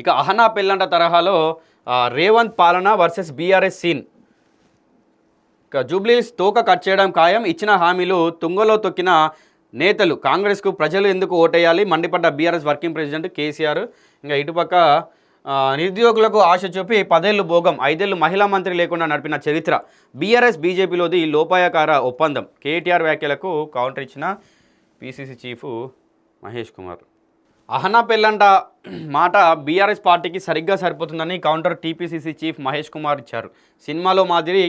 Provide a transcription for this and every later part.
ఇక అహనా పెళ్ళంట తరహాలో రేవంత్ పాలన వర్సెస్ బీఆర్ఎస్ సీన్. ఇక జూబ్లీస్ తోక కట్ చేయడం ఖాయం, ఇచ్చిన హామీలు తుంగలో తొక్కిన నేతలు, కాంగ్రెస్కు ప్రజలు ఎందుకు ఓటేయాలి మండిపడ్డ బీఆర్ఎస్ వర్కింగ్ ప్రెసిడెంట్ కేసీఆర్. ఇంకా ఇటుపక్క నిరుద్యోగులకు ఆశ చూపి 10 ఏళ్ళు భోగం, 5 ఏళ్ళు మహిళా మంత్రి లేకుండా నడిపిన చరిత్ర, బీఆర్ఎస్ బీజేపీలోది లోపాయకార ఒప్పందం. కేటీఆర్ వ్యాఖ్యలకు కౌంటర్ ఇచ్చిన పీసీసీ చీఫ్ మహేష్ కుమార్. అహనా పెళ్ళంట మాట బీఆర్ఎస్ పార్టీకి సరిగ్గా సరిపోతుందని counter TPCC chief Mahesh Kumar ఇచ్చారు. సినిమాలో మాదిరి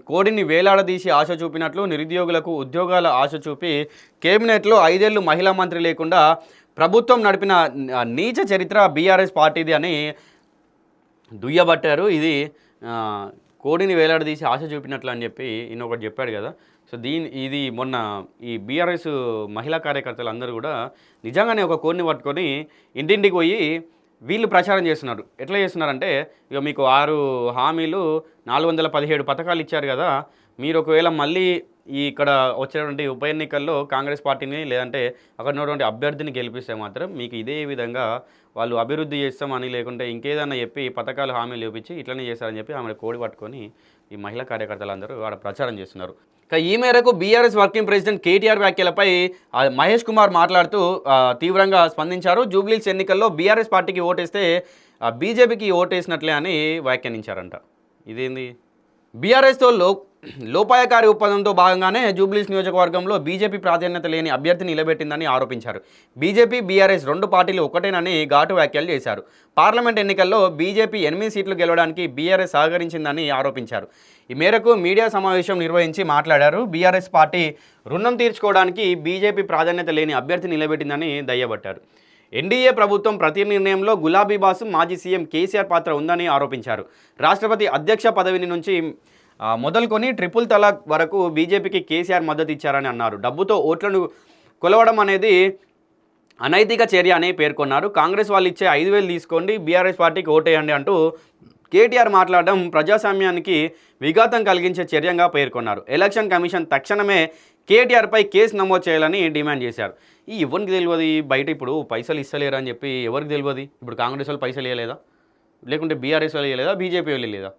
కోడిని వేలాడదీసి ఆశ చూపినట్లు నిరుద్యోగులకు ఉద్యోగాల ఆశ చూపి కేబినెట్లో 5 ఏళ్ళు మహిళా మంత్రి లేకుండా ప్రభుత్వం నడిపిన నీచ చరిత్ర బీఆర్ఎస్ పార్టీది అని దుయ్యబట్టారు. ఇది కోడిని వేలాడదీసి ఆశ చూపినట్లు అని చెప్పి ఇంకొకటి చెప్పాడు కదా. సో ఇది మొన్న ఈ బీఆర్ఎస్ మహిళా కార్యకర్తలు అందరూ కూడా నిజంగానే ఒక కోడిని పట్టుకొని ఇంటింటికి పోయి వీళ్ళు ప్రచారం చేస్తున్నారు. ఎట్లా చేస్తున్నారంటే, ఇక మీకు 6 హామీలు 417 పథకాలు ఇచ్చారు కదా, మీరు ఒకవేళ మళ్ళీ ఇక్కడ వచ్చేటువంటి ఉప ఎన్నికల్లో కాంగ్రెస్ పార్టీని లేదంటే అక్కడ ఉన్నటువంటి అభ్యర్థిని గెలిపిస్తే మాత్రం మీకు ఇదే విధంగా వాళ్ళు అభివృద్ధి చేస్తామని లేకుంటే ఇంకేదన్నా చెప్పి పథకాలు హామీలు చూపించి ఇట్లనే చేస్తారని చెప్పి ఆమె కోడి పట్టుకొని ఈ మహిళా కార్యకర్తలందరూ ఆడ ప్రచారం చేస్తున్నారు. ఈ మేరకు బీఆర్ఎస్ వర్కింగ్ ప్రెసిడెంట్ కేటీఆర్ వ్యాఖ్యలపై మహేష్ కుమార్ మాట్లాడుతూ తీవ్రంగా స్పందించారు. జూబ్లీస్ ఎన్నికల్లో బీఆర్ఎస్ పార్టీకి ఓటేస్తే బీజేపీకి ఓటేసినట్లే అని వ్యాఖ్యానించారంట. ఇదేంది? బీఆర్ఎస్తో లోపాయకారి ఒప్పందంతో భాగంగానే జూబ్లీస్ నియోజకవర్గంలో బీజేపీ ప్రాధాన్యత లేని అభ్యర్థిని నిలబెట్టిందని ఆరోపించారు. బీజేపీ బీఆర్ఎస్ 2 పార్టీలు ఒకటేనని ఘాటు వ్యాఖ్యలు చేశారు. పార్లమెంట్ ఎన్నికల్లో బీజేపీ 8 సీట్లు గెలవడానికి బీఆర్ఎస్ సహకరించిందని ఆరోపించారు. ఈ మేరకు మీడియా సమావేశం నిర్వహించి మాట్లాడారు. బీఆర్ఎస్ పార్టీ రుణం తీర్చుకోవడానికి బీజేపీ ప్రాధాన్యత లేని అభ్యర్థిని నిలబెట్టిందని దయ్యబట్టారు. ఎన్డీఏ ప్రభుత్వం ప్రతి నిర్ణయంలో గులాబీ బాసు మాజీ సీఎం కేసీఆర్ పాత్ర ఉందని ఆరోపించారు. రాష్ట్రపతి అధ్యక్ష పదవిని నుంచి మొదలుకొని ట్రిపుల్ తలాక్ వరకు బీజేపీకి కేసీఆర్ మద్దతు ఇచ్చారని అన్నారు. డబ్బుతో ఓట్లను కొలవడం అనేది అనైతిక చర్య అని పేర్కొన్నారు. కాంగ్రెస్ వాళ్ళు ఇచ్చే 5,000 తీసుకోండి, బీఆర్ఎస్ పార్టీకి ఓటేయండి అంటూ కేటీఆర్ మాట్లాడడం ప్రజాస్వామ్యానికి విఘాతం కలిగించే చర్యగా పేర్కొన్నారు. ఎలక్షన్ కమిషన్ తక్షణమే కేటీఆర్పై కేసు నమోదు చేయాలని డిమాండ్ చేశారు. ఎవరికి తెలియదు బయట ఇప్పుడు పైసలు ఇస్తలేరు అని చెప్పి ఎవరికి తెలియదు? ఇప్పుడు కాంగ్రెస్ వాళ్ళు పైసలు ఇవ్వలేదా, లేకుంటే బీఆర్ఎస్ వాళ్ళు ఇవ్వలేదా, బీజేపీ వాళ్ళు లేదా?